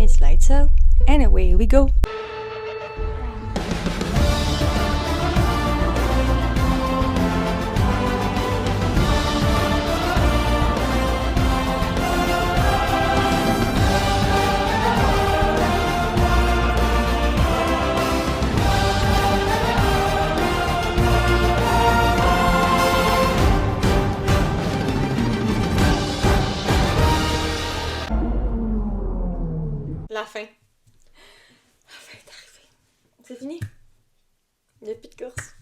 it's lights out, and away we go. La fin. La fin est arrivée. C'est fini. Il n'y a plus de course.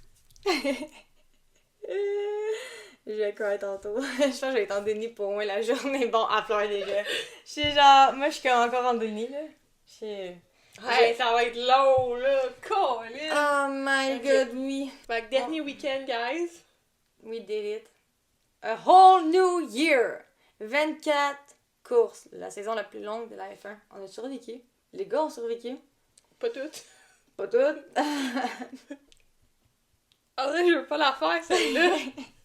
Je vais courir tantôt. Je pense que je vais être en déni pour au moins la journée. Bon, à pleurer déjà. Je suis genre... Moi, je suis encore en déni, là. Ouais, ça va être long, là. Colin. Oh my god, oui. Fait que dernier week-end, guys. We did it. A whole new year. 24 courses. La saison la plus longue de la F1. On a survécu. Les gars ont survécu. Pas toutes. Pas toutes. Ah ouais, je veux pas la faire, celle-là.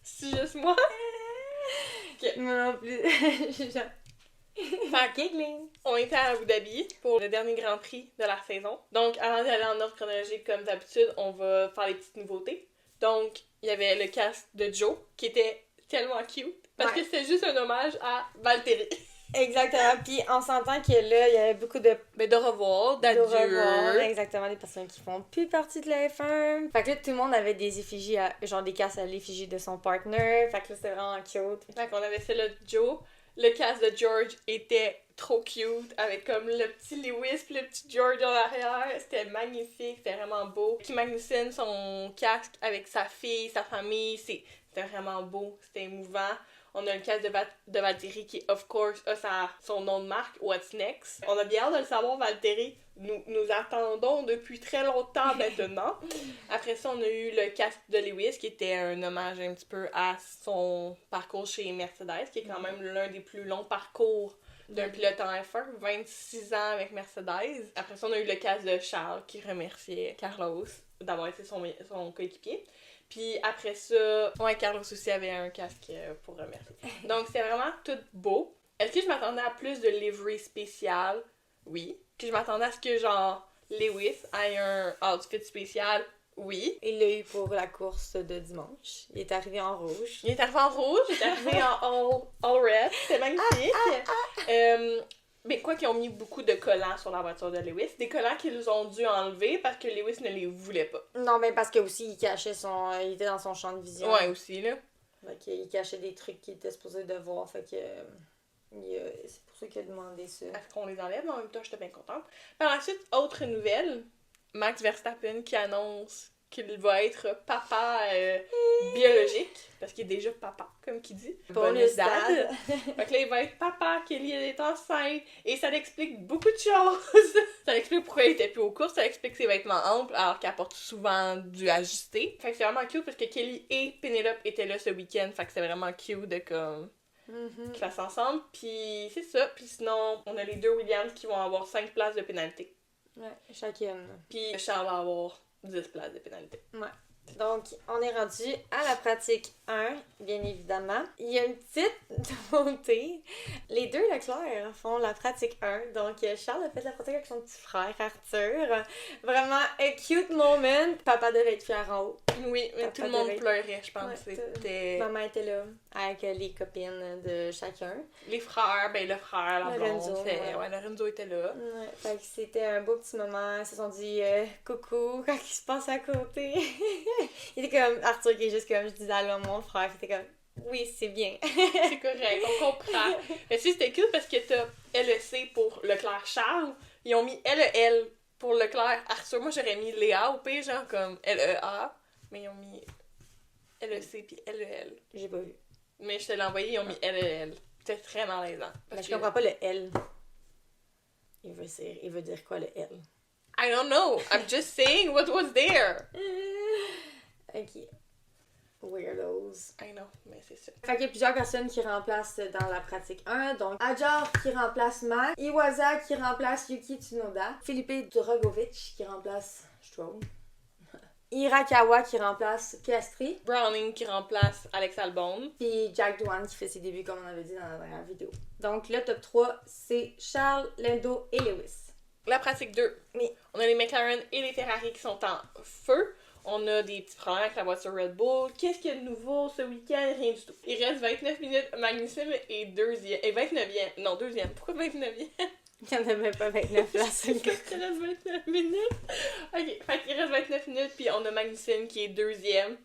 C'est juste moi. Ok. Moi non plus. Fait que, on était à Abu Dhabi pour le dernier Grand Prix de la saison. Donc, avant d'aller en ordre chronologique comme d'habitude, on va faire les petites nouveautés. Donc, il y avait le casque de Joe, qui était tellement cute, parce que c'était juste un hommage à Valtteri. Exactement. Puis on s'entend que là, il y avait beaucoup de... Mais de revoir, d'adieu. Exactement, des personnes qui font plus partie de la F1. Fait que là, tout le monde avait des effigies, genre des casques à l'effigie de son partner. Fait que là, c'était vraiment cute. Fait qu'on avait celle-là de Joe. Le casque de George était trop cute, avec comme le petit Lewis pis le petit George en arrière. C'était magnifique, c'était vraiment beau. Kim Magnussen, son casque avec sa fille, sa famille, c'était vraiment beau, c'était émouvant. On a le casque de Valtteri qui, of course, a son nom de marque, What's Next. On a bien hâte de le savoir, Valtteri. Nous attendons depuis très longtemps maintenant. Après ça, on a eu le casque de Lewis, qui était un hommage un petit peu à son parcours chez Mercedes, qui est quand même l'un des plus longs parcours d'un pilote en F1, 26 ans avec Mercedes. Après ça, on a eu le casque de Charles, qui remerciait Carlos d'avoir été son coéquipier. Puis après ça, ouais, Carlos aussi avait un casque pour remercier. Donc c'était vraiment tout beau. Est-ce que je m'attendais à plus de livery spécial? Oui. Que je m'attendais à ce que, genre, Lewis ait un outfit spécial? Oui. Il l'a eu pour la course de dimanche. Il est arrivé en rouge. Il est arrivé en rouge, il est arrivé en all red. C'était magnifique. Mais quoi qu'ils ont mis beaucoup de collants sur la voiture de Lewis. Des collants qu'ils ont dû enlever parce que Lewis ne les voulait pas. Non, mais parce que aussi il cachait il était dans son champ de vision. Ouais, aussi, là. Fait qu'il cachait des trucs qu'il était supposé de voir. Fait que... c'est pour ça qu'il a demandé ça. Est-ce qu'on les enlève? Mais en même temps, j'étais bien contente. Par la suite, autre nouvelle. Max Verstappen qui annonce qu'il va être papa biologique, parce qu'il est déjà papa, comme qu'il dit. Bonus dad. Fait que là, il va être papa, Kelly elle est enceinte, et ça l'explique beaucoup de choses. Ça l'explique pourquoi il était plus aux courses, ça explique ses vêtements amples, alors qu'elle porte souvent du ajusté. Fait que c'est vraiment cute, parce que Kelly et Penelope étaient là ce week-end, fait que c'est vraiment cute de comme... qu'ils fassent ensemble, puis c'est ça. Puis sinon, on a les deux Williams qui vont avoir 5 places de pénalité. Ouais, chacune. Puis Charles va avoir 10 places de pénalité. Ouais. Donc, on est rendu à la pratique 1, bien évidemment. Il y a une petite nouveauté. Les deux Leclerc font la pratique 1. Donc, Charles a fait la pratique avec son petit frère Arthur. Vraiment, a cute moment. Papa devait être fier en haut. Oui, mais Papa tout le monde devait... pleurait, je pense. Ouais, C'était... Maman était là, avec les copines de chacun. Les frères, ben le frère, la blonde. Lorenzo, Ouais, Lorenzo était là. Ouais, fait que c'était un beau petit moment. Ils se sont dit coucou quand ils se passent à côté. Il était comme Arthur qui est juste comme je disais allô à mon frère. Il était comme oui, c'est bien. C'est correct, on comprend. Mais si c'était cool parce que t'as LEC pour Leclerc Charles. Ils ont mis LEL pour Leclerc Arthur. Moi j'aurais mis Léa au pire, genre comme LEA. Mais ils ont mis LEC puis LEL. J'ai pas vu. Mais je te l'ai envoyé, ils ont mis LEL. C'était très malaisant. Mais je comprends pas le L. Il veut dire quoi le L? I don't know. I'm just saying what was there. Ok. Weirdos. I know, mais c'est ça. Fait qu'il y a plusieurs personnes qui remplacent dans la pratique 1. Donc, Adjar qui remplace Max, Iwaza qui remplace Yuki Tsunoda, Felipe Drugovich qui remplace Stroll, Hirakawa qui remplace Piastri, Browning qui remplace Alex Albon. puis Jack Doohan qui fait ses débuts comme on avait dit dans la dernière vidéo. Donc, le top 3, c'est Charles, Lando et Lewis. pratique 2, Oui. on a les McLaren et les Ferrari qui sont en feu. On a des petits problèmes avec la voiture Red Bull. Qu'est-ce qu'il y a de nouveau ce week-end? Rien du tout. Il reste 29 minutes. Magnussen est deuxième. Et 29e. Non, deuxième. Pourquoi 29e? Il n'y en avait pas 29 là, c'est Il reste 29 minutes. Ok, fait qu'il reste 29 minutes, puis on a Magnussen qui est deuxième.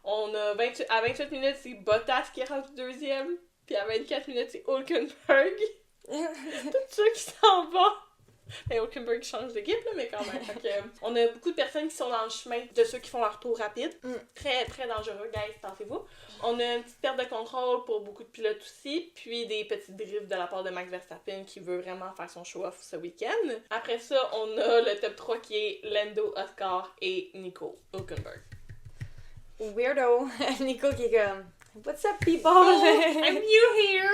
On a à 28 minutes, c'est Bottas qui est rendu deuxième. Puis à 24 minutes, c'est Hülkenberg. Tout ça qui s'en va. Mais Hülkenberg change d'équipe, là, mais quand même. Fait que, on a beaucoup de personnes qui sont dans le chemin de ceux qui font leur tour rapide. Très, très dangereux, guys, pensez-vous. On a une petite perte de contrôle pour beaucoup de pilotes aussi, puis des petites drifts de la part de Max Verstappen qui veut vraiment faire son show-off ce week-end. Après ça, on a le top 3 qui est Lando, Oscar et Nico Hülkenberg. Weirdo. Nico qui est comme... What's up, people? I'm new here!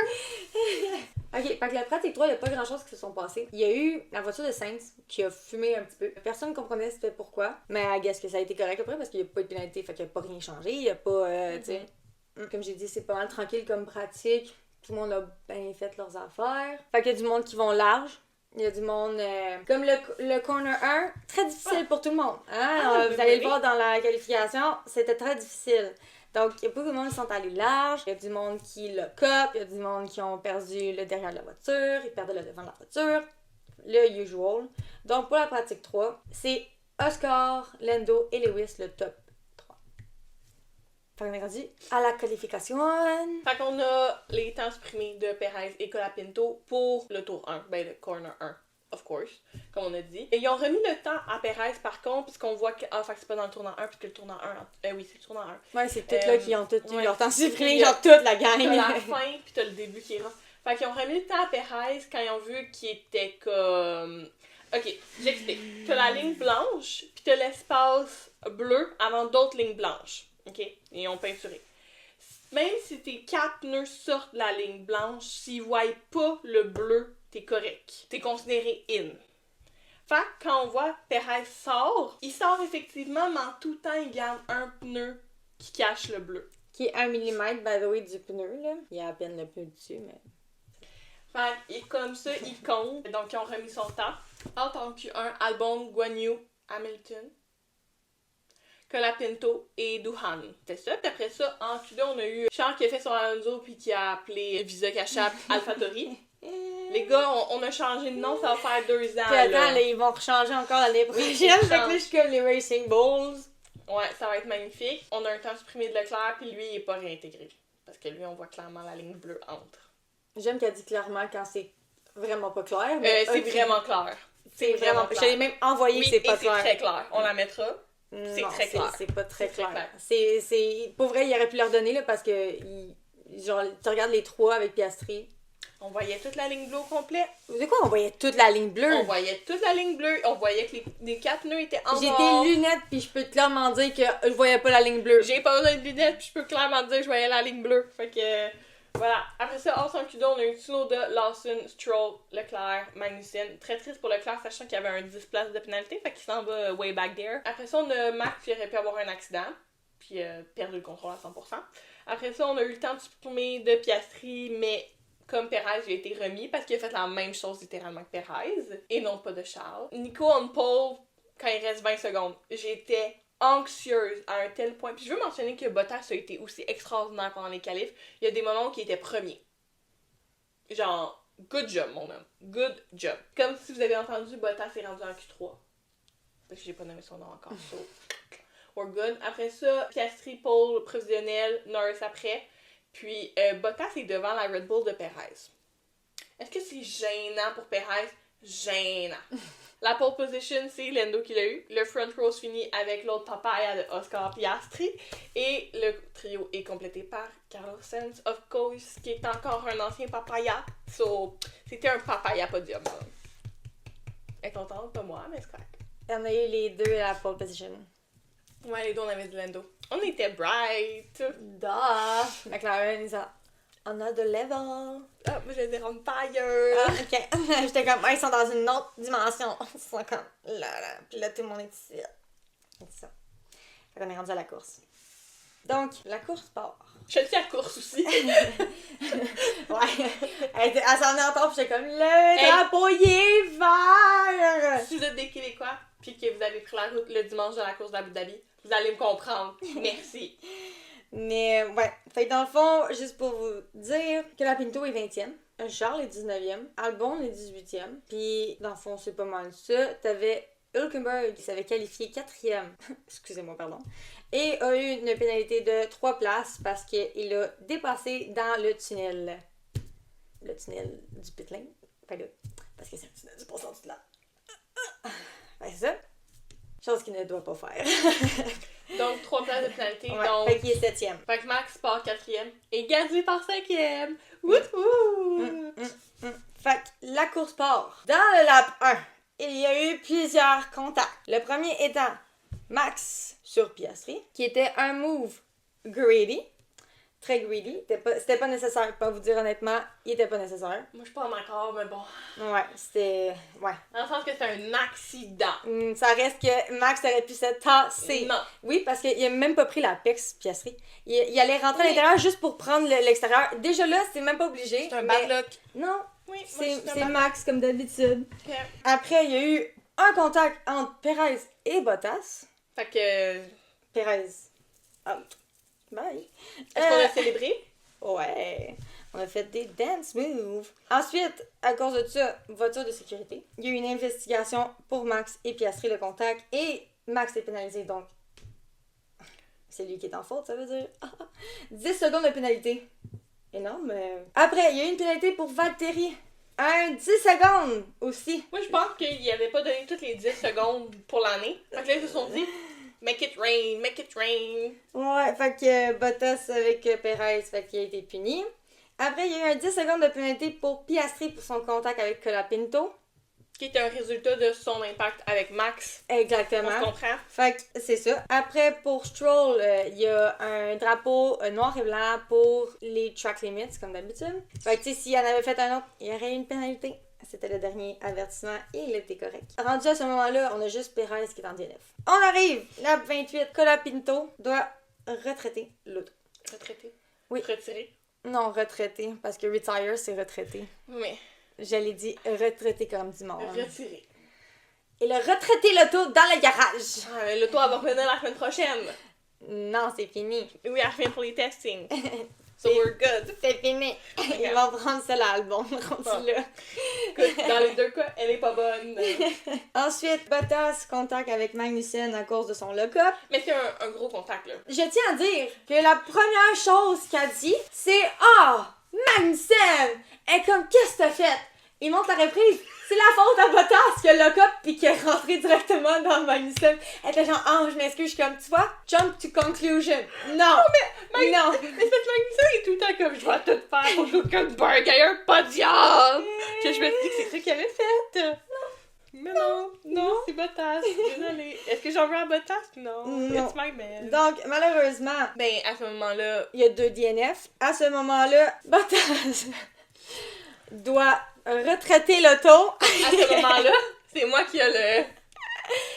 Ok, fait que la pratique 3, il n'y a pas grand chose qui se sont passées. Il y a eu la voiture de Sainz qui a fumé un petit peu. Personne ne comprenait c'était pourquoi. Mais I guess que ça a été correct après parce qu'il n'y a pas de pénalité, fait qu'il n'y a pas rien changé. Il n'y a pas, tu sais. Comme j'ai dit, c'est pas mal tranquille comme pratique. Tout le monde a bien fait leurs affaires. Fait qu'il y a du monde qui vont large. Il y a du monde... comme le corner 1, très difficile pour tout le monde. Hein? Vous allez le voir dans la qualification, c'était très difficile. Donc, il y a beaucoup de monde qui sont allés large, il y a du monde qui le cop, il y a du monde qui ont perdu le derrière de la voiture, ils perdaient le devant de la voiture, le usual. Donc, pour la pratique 3, c'est Oscar, Lando et Lewis le top 3. Fait qu'on est rendu à la qualification. Fait qu'on a les temps supprimés de Perez et Colapinto pour le tour 1, ben le corner 1. Of course, comme on a dit. Et ils ont remis le temps à Perez par contre, puisqu'on voit que. Ah, fait que c'est pas dans le tournant 1, puisque le tournant 1. Oui, c'est le tournant 1. Ouais, c'est toutes là qui ont tout eu leur temps supprimé, puis, genre toute la gang. T'as la fin, puis t'as le début qui est là. Fait qu'ils ont remis le temps à Perez quand ils ont vu qu'il était comme. Ok, j'explique. T'as la ligne blanche, puis t'as l'espace bleu avant d'autres lignes blanches. Ok? Et ils ont peinturé. Même si tes 4 pneus sortent de la ligne blanche, s'ils voient pas le bleu, t'es correct. T'es considéré in. Fait que quand on voit Perez sort, il sort effectivement, mais en tout temps, il garde un pneu qui cache le bleu. Qui est 1 mm, by the way, du pneu, là. Il y a à peine le pneu dessus, mais... Fait que comme ça, il compte. Donc, ils ont remis son temps. En tant Q1, Albon, Guan Yu, Hamilton, Colapinto et Duhan. C'était ça. Puis après ça, en Q2, on a eu Charles qui a fait son Alonso puis qui a appelé Visa Cachap AlphaTauri. Les gars, on a changé de nom, ça va faire 2 ans. Puis attends, là, ils vont rechanger encore l'année prochaine. Fait que là, je suis comme les Racing Bulls. Ouais, ça va être magnifique. On a un temps supprimé de Leclerc, puis lui, il est pas réintégré. Parce que lui, on voit clairement la ligne bleue entre. J'aime qu'elle dit clairement quand c'est vraiment pas clair. Mais c'est vraiment clair. C'est vraiment clair. Je l'ai même envoyé, oui, c'est pas clair. c'est très clair. On la mettra. C'est non, très clair. C'est pas très clair. C'est... Pour vrai, il aurait pu leur donner, là, parce que... Genre, tu regardes les 3 avec Piastri. On voyait toute la ligne bleue au complet. C'est quoi, on voyait toute la ligne bleue? On voyait toute la ligne bleue. On voyait que les 4 pneus étaient en J'ai noir. des lunettes, puis je peux clairement dire que je voyais pas la ligne bleue. J'ai pas besoin de lunettes, puis je peux clairement dire que je voyais la ligne bleue. Fait que, voilà. Après ça, hors son Q2, on a eu Tsunoda, Lawson, Stroll, Leclerc, Magnussen. Très triste pour Leclerc, sachant qu'il y avait un 10 places de pénalité, fait qu'il s'en va way back there. Après ça, on a Max qui aurait pu avoir un accident, puis perdu le contrôle à 100%. Après ça, on a eu le temps de supprimer de Piastri, mais... Comme Perez, il a été remis parce qu'il a fait la même chose littéralement que Perez et non pas de Charles. Nico on pole quand il reste 20 secondes. J'étais anxieuse à un tel point. Puis je veux mentionner que Bottas a été aussi extraordinaire pendant les qualifs. Il y a des moments où il était premier. Genre, good job mon homme. Good job. Comme si vous avez entendu, Bottas est rendu en Q3. Parce que j'ai pas nommé son nom encore. So, we're good. Après ça, Piastri pole prévisionnel, Norris après. Puis, Bottas est devant la Red Bull de Perez. Est-ce que c'est gênant pour Perez? Gênant. La pole position, c'est Lando qui l'a eu. Le front row se finit avec l'autre papaya de Oscar Piastri. Et le trio est complété par Carlos Sainz, of course, qui est encore un ancien papaya. So, c'était un papaya podium. Elle est contente, pas moi, mais c'est correct. Il y en a eu les 2 à la pole position. Ouais, les deux, on avait du Lando. On était bright. Duh! McLaren, ils ont another level. Ah, moi, je vais dire on fire. Ah, ok. J'étais comme, ils sont dans une autre dimension. Ils sont comme, là. Puis là, tout le monde est ici. C'est ça. Fait qu'on est rendu à la course. Donc, la course part. Je suis à la course aussi. Ouais. Elle s'en est en temps, puis j'étais comme, le drapeau, il est vert! si vous êtes des Québécois, puis que vous avez pris la route le dimanche de la course d'Abu Dhabi, vous allez me comprendre. Merci. Mais ouais, fait que dans le fond, juste pour vous dire que la Pinto est 20e, Charles est 19e, Albon est 18e, puis dans le fond, c'est pas mal ça. T'avais Hülkenberg qui s'avait qualifié 4e, excusez-moi, pardon, et a eu une pénalité de 3 places parce qu'il a dépassé dans le tunnel. Le tunnel du pit lane. Fait là, parce que c'est un tunnel du passant de là. Fait c'est ça. Chose qu'il ne doit pas faire. Donc, 3 places de pénalité. Ouais, Donc, fait qu'il est 7e. fait que Max part 4e et Gasly part 5e. Wouhou! Fait que la course part. Dans le lap 1, il y a eu plusieurs contacts. Le premier étant Max sur Piastri, qui était un move greedy. Très greedy. C'était pas nécessaire. Pas vous dire honnêtement, il était pas nécessaire. Moi, je suis pas en accord, mais bon. Ouais, c'était... Ouais. Dans le sens que c'est un accident. Ça reste que Max aurait pu se tasser. Non. Oui, parce qu'il a même pas pris la PEX Piastri. Il allait rentrer à l'intérieur juste pour prendre l'extérieur. Déjà là, c'est même pas obligé. C'est un mais- bad luck. Non, Oui, moi, c'est je suis un bad Max comme d'habitude. luck. Après, il y a eu un contact entre Perez et Bottas. Fait que... Perez, out. Bye. Est-ce qu'on a célébré? Ouais. On a fait des dance moves. Ensuite, à cause de ça, voiture de sécurité. Il y a eu une investigation pour Max et Piastri, le contact. Et Max est pénalisé, donc c'est lui qui est en faute, ça veut dire. 10 secondes de pénalité. Énorme. Après, il y a eu une pénalité pour Valtteri. Un 10 secondes aussi. Moi, je pense qu'il avait pas donné toutes les 10 secondes pour l'année. Fait que là, ils se sont dit, make it rain, make it rain. Ouais, fait que Bottas avec Perez, fait qu'il a été puni. Après, il y a eu un 10 secondes de pénalité pour Piastri pour son contact avec Colapinto. Qui est un résultat de son impact avec Max. Exactement. On se comprend? Fait que c'est ça. Après, pour Stroll, il y a un drapeau noir et blanc pour les track limits, comme d'habitude. Fait que, tu sais, s'il y en avait fait un autre, il y aurait eu une pénalité. C'était le dernier avertissement et il était correct. Rendu à ce moment-là, on a juste Perez qui est en DNF. On arrive, lap 28, Colapinto doit retraiter l'auto. Retraité? Oui. Retiré? Non, retraité, parce que retire, c'est retraité. Mais Je l'ai dit retraité comme du monde. retiré. Il a retraité l'auto dans le garage. Ah, mais l'auto, elle va revenir la semaine prochaine. Non, c'est fini. Oui, elle revient pour les testings. So we're good. C'est fini. Ils vont prendre ça l'album, rendu là. Écoute, dans les deux cas, elle est pas bonne. Ensuite, Bottas contact avec Magnussen à cause de son lock-up. Mais c'est un gros contact, là. Je tiens à dire que la première chose qu'elle dit, c'est « Ah! Magnussen! » Elle est comme « Qu'est-ce que t'as fait? » Il montre la reprise. C'est la faute à Bottas qui a le lock-up pis qui est rentré directement dans Magnussen. Elle était genre « Ah, je m'excuse. » Je suis comme « Tu vois? Jump to conclusion. » Non! Non! Mais cette Magnussen est tout le temps comme je vais tout faire pour Hülkenberg ait un podium! Que je me dis que c'est ça qu'il avait fait! Mais non, c'est Bottas, désolée. Est-ce que j'en veux à Bottas? Non, Non. it's my man. Donc, malheureusement, Ben, à ce moment-là, il y a 2 DNF. À ce moment-là, Bottas doit retraiter l'auto. à ce moment-là, c'est moi qui ai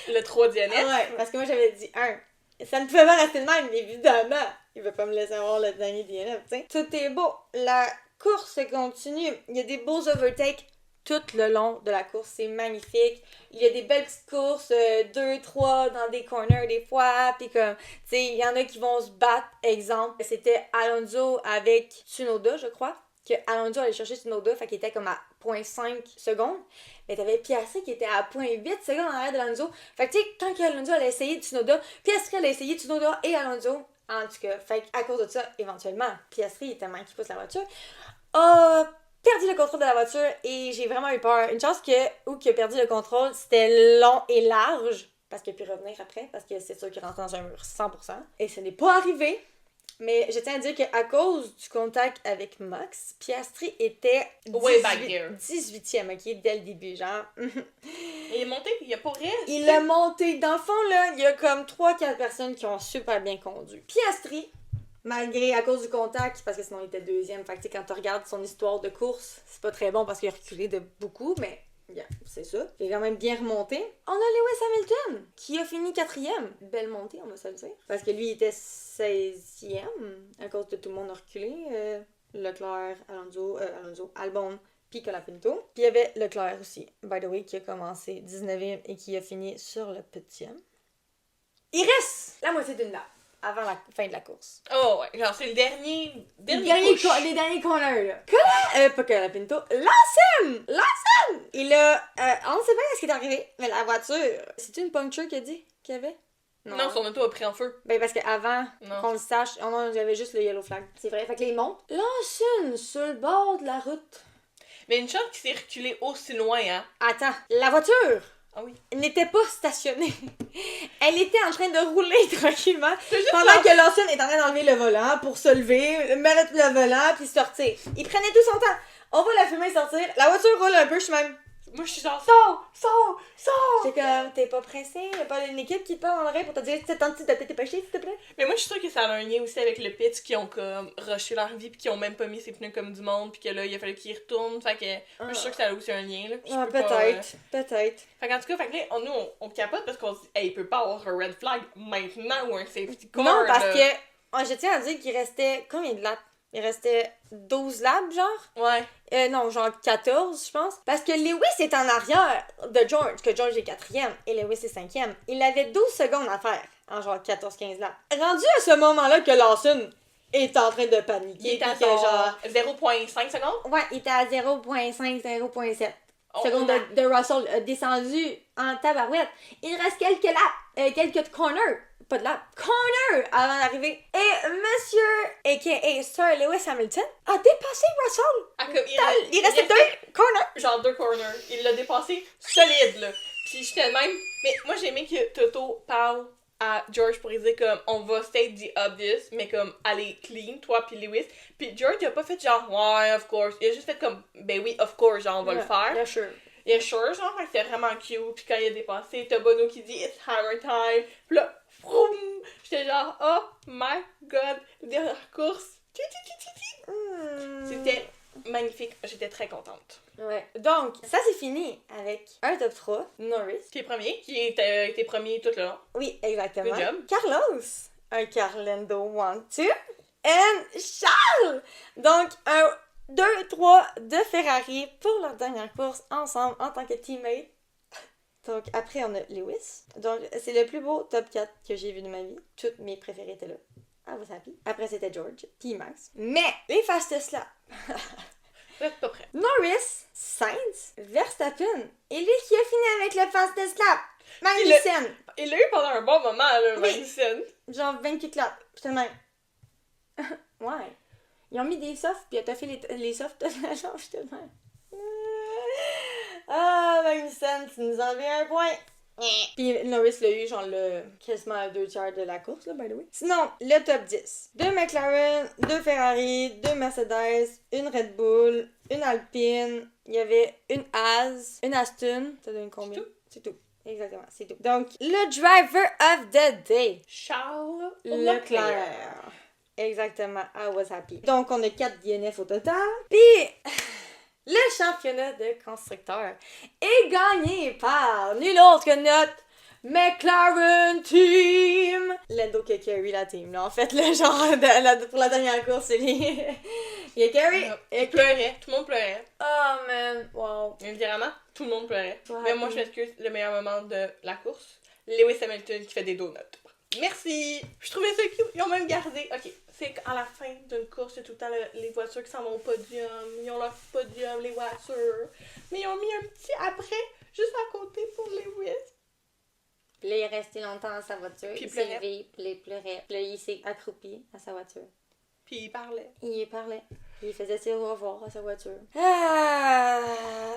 le 3 DNF. Ouais, parce que moi j'avais dit 1. Ça ne pouvait pas rester de même, évidemment. Il va pas me laisser avoir le dernier DNF, tu sais. Tout est beau. La course continue. Il y a des beaux overtakes tout le long de la course. C'est magnifique. Il y a des belles petites courses, 2, 3 dans des corners des fois. Puis comme, tu sais, il y en a qui vont se battre. Exemple, c'était Alonso avec Tsunoda, je crois. Que Alonso allait chercher Tsunoda, fait qu'il était comme à 0.5 secondes. Mais t'avais Piastri qui était à 0.8 secondes en arrière d'Alonso. Fait que tu sais, quand Alonso allait essayer Tsunoda, Piastri allait essayer Tsunoda et Alonso. En tout cas, fait qu'à cause de ça, éventuellement, Piastri, tellement qu'il pousse la voiture, a perdu le contrôle de la voiture et j'ai vraiment eu peur. Une chance que, ou qu'il a perdu le contrôle, c'était long et large, parce qu'il a pu revenir après, parce que c'est sûr qu'il rentre dans un mur 100%. Et ce n'est pas arrivé. Mais je tiens à dire qu'à cause du contact avec Max, Piastri était Way back there. 18e, ok, dès le début, genre. Il est monté, il a pas resté. Il a monté. Dans le fond, là, il y a comme 3-4 personnes qui ont super bien conduit. Piastri, malgré, à cause du contact, parce que sinon il était 2e, fait que tu sais, quand tu regardes son histoire de course, c'est pas très bon parce qu'il a reculé de beaucoup, mais yeah, c'est ça. Il est quand même bien remonté. On a Lewis Hamilton, qui a fini 4e. Belle montée, on va se le dire. Parce que lui, il était 16e, à cause de tout le monde a reculé. Leclerc, Alonso, Albon, puis Colapinto. Puis il y avait Leclerc aussi, by the way, qui a commencé 19e et qui a fini sur le petit-e. Il reste la moitié d'une lap avant la fin de la course. Oh ouais, genre c'est le dernier Les push. derniers corners, là. Pas Colapinto, Lawson! Il a... on ne sait pas ce qui est arrivé, mais la voiture... C'est-tu une puncture qu'il a dit qu'il y avait? Non, son auto a pris en feu. Ben parce qu'avant Non. qu'on le sache, j'avais juste le yellow flag. C'est vrai, fait que les montres. Lawson, sur le bord de la route. Mais une chance qui s'est reculée aussi loin, hein. Attends, la voiture Ah oui. n'était pas stationnée. Elle était en train de rouler tranquillement juste pendant que Lawson est en train d'enlever le volant pour se lever, mettre le volant puis sortir. Il prenait tout son temps. On va la filmer sortir. La voiture roule un peu, je suis même... Moi, je suis genre, Sors! C'est comme, t'es pas pressé, y'a pas une équipe qui te parle en oreille pour te dire, t'es tenté de te dépêcher, s'il te plaît? Mais moi, je suis sûre que ça a un lien aussi avec le pit qui ont comme rushé leur vie pis qui ont même pas mis ses pneus comme du monde pis que là, il a fallu qu'ils retournent. Fait que moi, je suis sûre que ça a aussi un lien, là. Je peux pas, Peut-être. Fait qu'en tout cas, fait que là, nous, on capote parce qu'on se dit, hey, il peut pas avoir un red flag maintenant ou un safety car. Non, parce là. que, je tiens à dire qu'il restait, combien de laps? Il restait 12 laps, genre? Ouais. Non, genre 14, je pense. Parce que Lewis est en arrière de George, que George est 4e et Lewis est 5e. Il avait 12 secondes à faire, en genre 14-15 laps. Rendu à ce moment-là que Lawson est en train de paniquer. Il était à puis que, genre 0.5 secondes. Ouais, il était à 0.5, 0.7 On secondes a- de Russell descendu en tabarouette. Il reste quelques laps, quelques corners. Pas de laps. Corners avant d'arriver. Et Monsieur, a.k.a. Sir Lewis Hamilton, a dépassé Russell. Ah, comme, Il restait deux corners. Genre 2 corners. Il l'a dépassé solide, là. Pis j'étais de même. Mais moi, j'ai aimé que Toto parle à George pour lui dire comme on va state the obvious, mais comme aller clean, toi pis Lewis. Pis George, il a pas fait genre ouais, of course. Il a juste fait comme ben oui, of course, genre on va le faire. Yeah, sure. Il est sure, genre, fait que c'était vraiment cute. Pis quand il a dépassé, t'as Bono qui dit it's hammer time. Pis là, froum! J'étais genre oh my god, dernière course. C'était magnifique, j'étais très contente. Ouais. Donc, ça c'est fini avec un top 3, Norris. Qui est premier, qui était premier tout le long. Oui, exactement. Good job. Carlos, un Carlendo 1-2, et Charles! Donc, un 2-3 de Ferrari pour leur dernière course ensemble en tant que teammate. Donc, après, on a Lewis. Donc, c'est le plus beau top 4 que j'ai vu de ma vie. Toutes mes préférés étaient là. I was happy. Après, c'était George, puis Max. Mais, les fastest là. Vous êtes pas prêts. Norris, Sainz, Verstappen. Et lui qui a fini avec le fastest lap. Magnussen. Il l'a eu pendant un bon moment, là, Oui. Magnussen. Genre 28 laps. J'étais de même. Ouais. Ils ont mis des softs, puis t'as fait les softs de la jambe. J'étais de même. Ah, Magnussen, tu nous enlèves un point. Puis Norris l'a eu, genre, quasiment à 2/3 de la course, là, by the way. Sinon, le top 10. 2 McLaren, 2 Ferrari, 2 Mercedes, une Red Bull, une Alpine, il y avait une Haas, une Aston. Ça donne combien? C'est tout. Exactement, c'est tout. Donc, le driver of the day. Charles Leclerc. Exactement, I was happy. Donc, on a 4 DNF au total. Puis, le championnat de constructeurs est gagné par nul autre que notre McLaren Team. Lando qui a carry la team, là. En fait, le genre, pour la dernière course, c'est lui. Il a carry. Il pleurait, tout le monde pleurait. Oh, man, wow. Évidemment, tout le monde pleurait. Ouais. Mais moi, je m'excuse, le meilleur moment de la course, Lewis Hamilton qui fait des donuts. Merci! Je trouvais ça cute. Ils ont même gardé. Ok, c'est qu'à la fin d'une course, c'est tout le temps les voitures qui s'en vont au podium. Ils ont leur podium, les voitures. Mais ils ont mis un petit après, juste à côté pour Lewis. Puis là, il est resté longtemps dans sa voiture. Puis il il s'est pleurait. levé, puis là, il pleurait. Puis là, il s'est accroupi à sa voiture. Puis il parlait. Il parlait. Il faisait ses au revoir à sa voiture. Ah,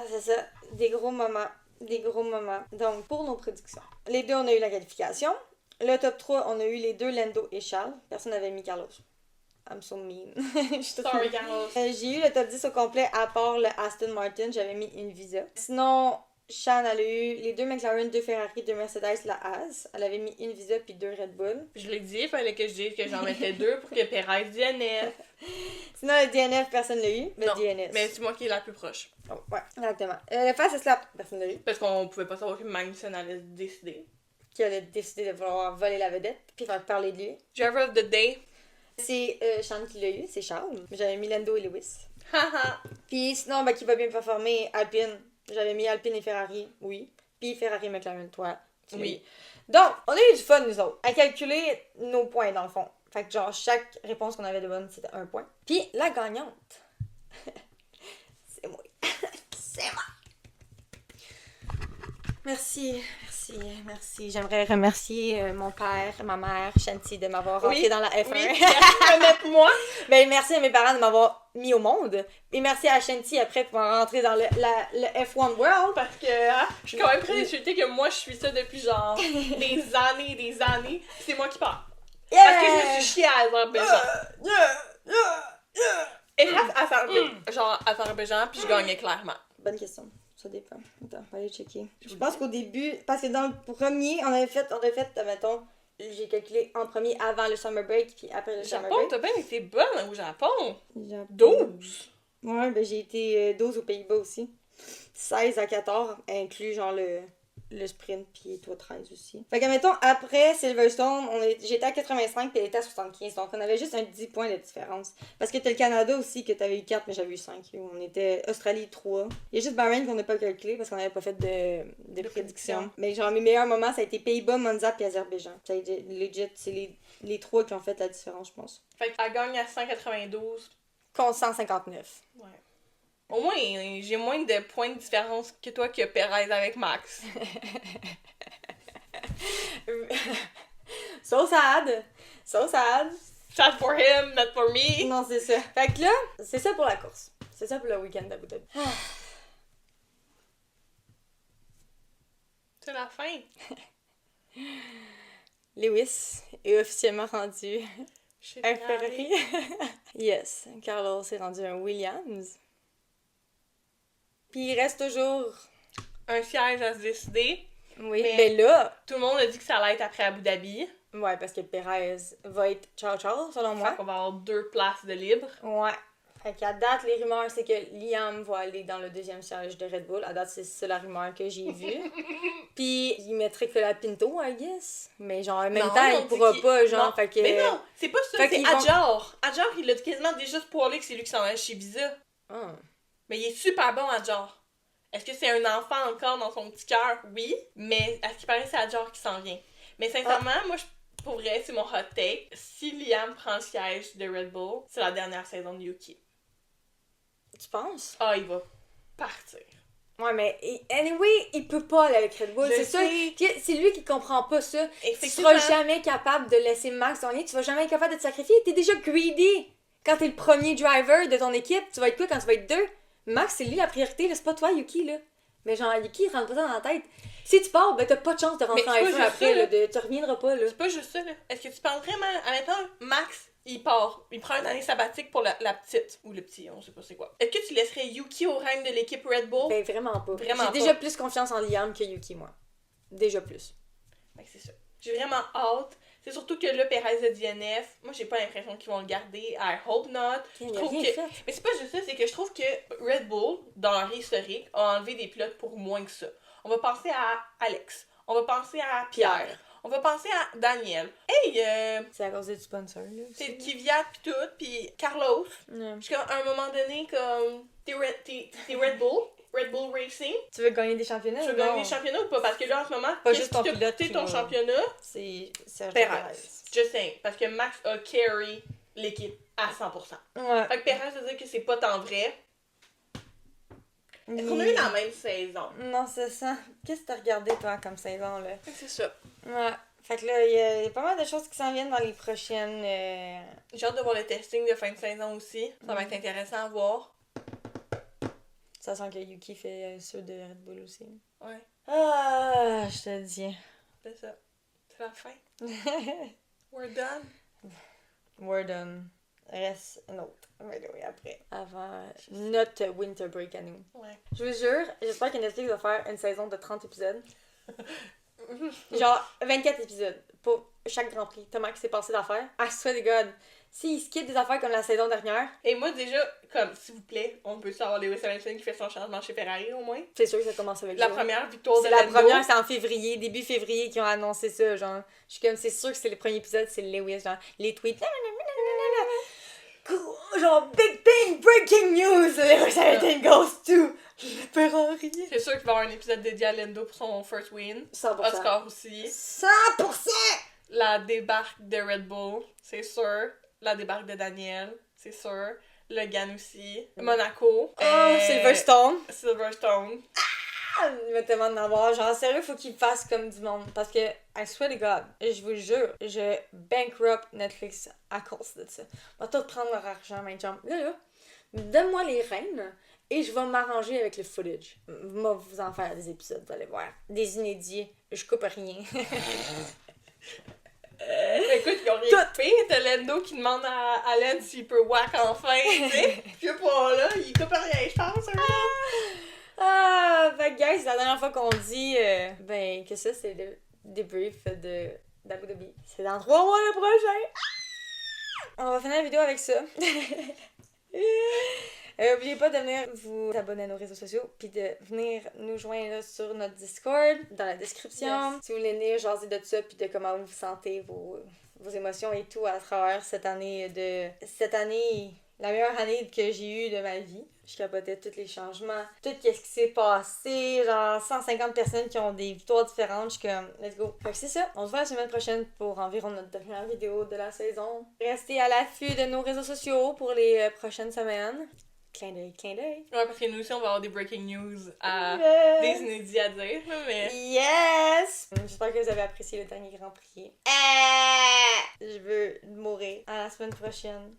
c'est ça. Des gros moments. Des gros moments. Donc, pour nos prédictions. Les deux, on a eu la qualification. Le top 3, on a eu les deux, Lando et Charles. Personne n'avait mis Carlos. I'm so mean. Je suis toute Sorry, mean. Carlos. J'ai eu le top 10 au complet, à part le Aston Martin. J'avais mis une Visa. Sinon, Shan, elle a eu les deux McLaren, deux Ferrari, deux Mercedes, la Haas. Elle avait mis une Visa puis deux Red Bull. Je l'ai dit, il fallait que je dise que j'en mettais deux pour que Perez DNF. Sinon, le DNF, personne l'a eu. Le Non, DNS. mais c'est moi qui est la plus proche. Oh, ouais, exactement. Le Fast Slap, personne l'a eu. Parce qu'on pouvait pas savoir que Magnussen allait se décider. Qui a décidé de vouloir voler la vedette puis faire parler de lui. Driver of the day. C'est Sean qui l'a eu, c'est Charles. J'avais mis Lando et Lewis. Haha. Puis sinon, ben, qui va bien performer, Alpine. J'avais mis Alpine et Ferrari, oui. Puis Ferrari McLaren, toi. Oui. Donc, on a eu du fun, nous autres, à calculer nos points, dans le fond. Fait que genre, chaque réponse qu'on avait de bonne, c'était 1 point. Puis la gagnante, c'est moi. C'est moi. Merci. J'aimerais remercier mon père, ma mère, Shanti, de m'avoir rentré dans la F1. Oui, merci de mettre moi. Ben, merci à mes parents de m'avoir mis au monde. Et merci à Shanti après pour m'avoir rentré dans le F1 World. Parce que je suis quand même très insultée que moi je suis ça depuis genre des années. C'est moi qui pars. Yeah! Parce que je me suis chiée à Azerbaïdjan. Et à Azerbaïdjan, puis je gagnais clairement. Bonne question. Ça dépend. Attends, on va aller checker. Je pense qu'au début, parce que dans le premier, on avait fait, mettons, j'ai calculé en premier avant le summer break, puis après le summer Japon, break. t'as bien été bonne au Japon. Japon. 12. Ouais, ben j'ai été 12 aux Pays-Bas aussi. 16 à 14, inclus genre le sprint, puis toi 13 aussi. Fait que, mettons, après Silverstone, j'étais à 85 puis elle était à 75. Donc, on avait juste un 10 points de différence. Parce que t'as le Canada aussi, que t'avais eu 4, mais j'avais eu 5. On était Australie 3. Il y a juste Bahreïn qu'on n'a pas calculé parce qu'on n'avait pas fait de prédiction. Mais genre, mes meilleurs moments, ça a été Pays-Bas, Monza puis Azerbaïdjan. Ça a été legit, c'est les 3 qui ont fait la différence, je pense. Fait qu'elle gagne à 192. Contre 159. Ouais. Au moins, j'ai moins de points de différence que toi que Perez avec Max. So sad. So sad. Sad for him, not for me. Non, c'est ça. Fait que là, c'est ça pour la course. C'est ça pour le week-end d'Abu Dhabi. C'est la fin. Lewis est officiellement rendu Chez un Ferrari. Yes, Carlos est rendu un Williams. Puis il reste toujours... Un siège à se décider. Oui, Mais- mais là... Tout le monde a dit que ça allait être après Abu Dhabi. Ouais, parce que Perez va être ciao, selon moi. Fait qu'on va avoir 2 places de libre. Ouais. Fait qu'à date, les rumeurs, c'est que Liam va aller dans le deuxième siège de Red Bull. À date, c'est ça la rumeur que j'ai vue. Puis il mettrait que la Pinto, I guess. Mais genre, en même Non, temps, ils ont il dit pourra qu'il- pas, genre, non. fait que... Mais non, c'est pas ça, Fait c'est qu'ils vont- Adjar. Adjar, il a quasiment déjà spoilé que c'est lui qui s'en va chez Visa. Ah. Mais il est super bon, Adjar. Est-ce que c'est un enfant encore dans son petit cœur? Oui. Mais à ce qui paraît, c'est Adjar qui s'en vient. Mais sincèrement, moi, pour vrai, c'est mon hot take. Si Liam prend le siège de Red Bull, c'est la dernière saison de Yuki. Tu penses? Ah, il va partir. Ouais, mais anyway, il peut pas aller avec Red Bull. Je C'est ça. sais. C'est lui qui comprend pas ça. Tu Effectivement. seras jamais capable de laisser Max gagner. Tu vas jamais être capable de te sacrifier. T'es déjà greedy. Quand t'es le premier driver de ton équipe, tu vas être quoi quand tu vas être 2? Max, c'est lui la priorité, là. C'est pas toi, Yuki, là. Mais genre, Yuki, il rentre pas ça dans la tête. Si tu pars, ben t'as pas de chance de rentrer en Mais c'est F1 pas juste après, ça, là. là. Tu reviendras pas, là. C'est pas juste ça, là. Est-ce que tu penses vraiment... Admettons, Max, il part. Il prend une année sabbatique pour la petite. Ou le petit, on sait pas c'est quoi. Est-ce que tu laisserais Yuki au règne de l'équipe Red Bull? Ben vraiment pas. Vraiment J'ai pas. déjà plus confiance en Liam que Yuki, moi. Déjà plus. Fait que c'est ça. J'ai vraiment hâte. C'est surtout que là, Perez a DNF. Moi, j'ai pas l'impression qu'ils vont le garder. I hope not. Il Je a trouve rien que... fait. Mais c'est pas juste ça, c'est que je trouve que Red Bull, dans leur historique, a enlevé des pilotes pour moins que ça. On va penser à Alex. On va penser à Pierre. On va penser à Daniel. Hey, C'est à cause du sponsor, là. c'est Kvyat pis tout, pis Carlos. Ouais. Jusqu'à un moment donné, comme, t'es Red Bull, Red Bull Racing. Tu veux gagner des championnats? Tu veux ou gagner non? les championnats ou pas? Parce que là, en ce moment, Pas qu'est-ce juste ton qui t'a pilote coûté qui ton va- championnat? C'est Sergio Perez. Just saying. Parce que Max a carry l'équipe à 100%. Ouais. Fait que Perez veut dire que c'est pas tant vrai. Est-ce qu'on a eu la même saison? Non, c'est ça. Qu'est-ce que t'as regardé, toi, comme saison, là? Fait que c'est ça. Ouais. Fait que là, il y a pas mal de choses qui s'en viennent dans les prochaines... J'ai hâte de voir le testing de fin de saison aussi. Ça va être intéressant à voir. Sachant que Yuki fait ceux de Red Bull aussi. Ouais, Ah, je te dis. c'est ça. C'est la fin. We're done. We're done. Reste un autre. Mais oui, après. Avant notre winter break à nous. Ouais. Je vous jure, j'espère que Netflix va faire une saison de 30 épisodes. Genre 24 épisodes pour chaque Grand Prix. Tellement qu'il s'est passé d'affaires. I swear to God. S'ils skippent des affaires comme la saison dernière, Et moi, déjà, comme, s'il vous plaît, on peut savoir Lewis Hamilton qui fait son changement chez Ferrari, au moins. c'est sûr que ça commence avec La ça. première victoire de C'est la Lando. première, c'est en février, début février qu'ils ont annoncé ça, genre. Je suis comme, c'est sûr que c'est le premier épisode, c'est Lewis, genre, les tweets. genre big thing, breaking news, Lewis Hamilton goes to le Ferrari. C'est sûr qu'il va y avoir un épisode dédié à Lando pour son first win. 100%. Oscar aussi. 100%! La débarque de Red Bull, c'est sûr. La débarque de Daniel, c'est sûr. Logan aussi. Monaco. Silverstone. Silverstone. Il va tellement en avoir. Genre, sérieux, faut qu'il fasse comme du monde. Parce que, I swear to God, je vous jure, je bankrupt Netflix à cause de ça. On va tout prendre leur argent, main jump. Là, donne-moi les rênes et je vais m'arranger avec le footage. Je vais vous en faire des épisodes, vous allez voir. Des inédits. Je coupe rien. Écoute, ils ont rien coupé. T'as Lando qui demande à Allen s'il peut whack enfin, tu sais. Je sais pas, là, il coupe rien, je pense. Fait que guys, c'est la dernière fois qu'on dit que ça, c'est le débrief d'Abu Dhabi. C'est dans 3 mois le prochain. On va finir la vidéo avec ça. N'oubliez pas de venir vous abonner à nos réseaux sociaux puis de venir nous joindre sur notre Discord dans la description. Yes. Si vous voulez venir jaser de ça puis de comment vous sentez, vos émotions et tout à travers cette année, la meilleure année que j'ai eue de ma vie. Je capotais tous les changements, tout ce qui s'est passé, genre 150 personnes qui ont des victoires différentes. Je suis comme, let's go. Fait que c'est ça. On se voit la semaine prochaine pour environ notre dernière vidéo de la saison. Restez à l'affût de nos réseaux sociaux pour les prochaines semaines. Clin d'œil, clin d'œil. Ouais, parce que nous aussi, on va avoir des breaking news à des inédits à dire, mais... Yes! J'espère que vous avez apprécié le dernier Grand Prix. Je veux mourir. À la semaine prochaine.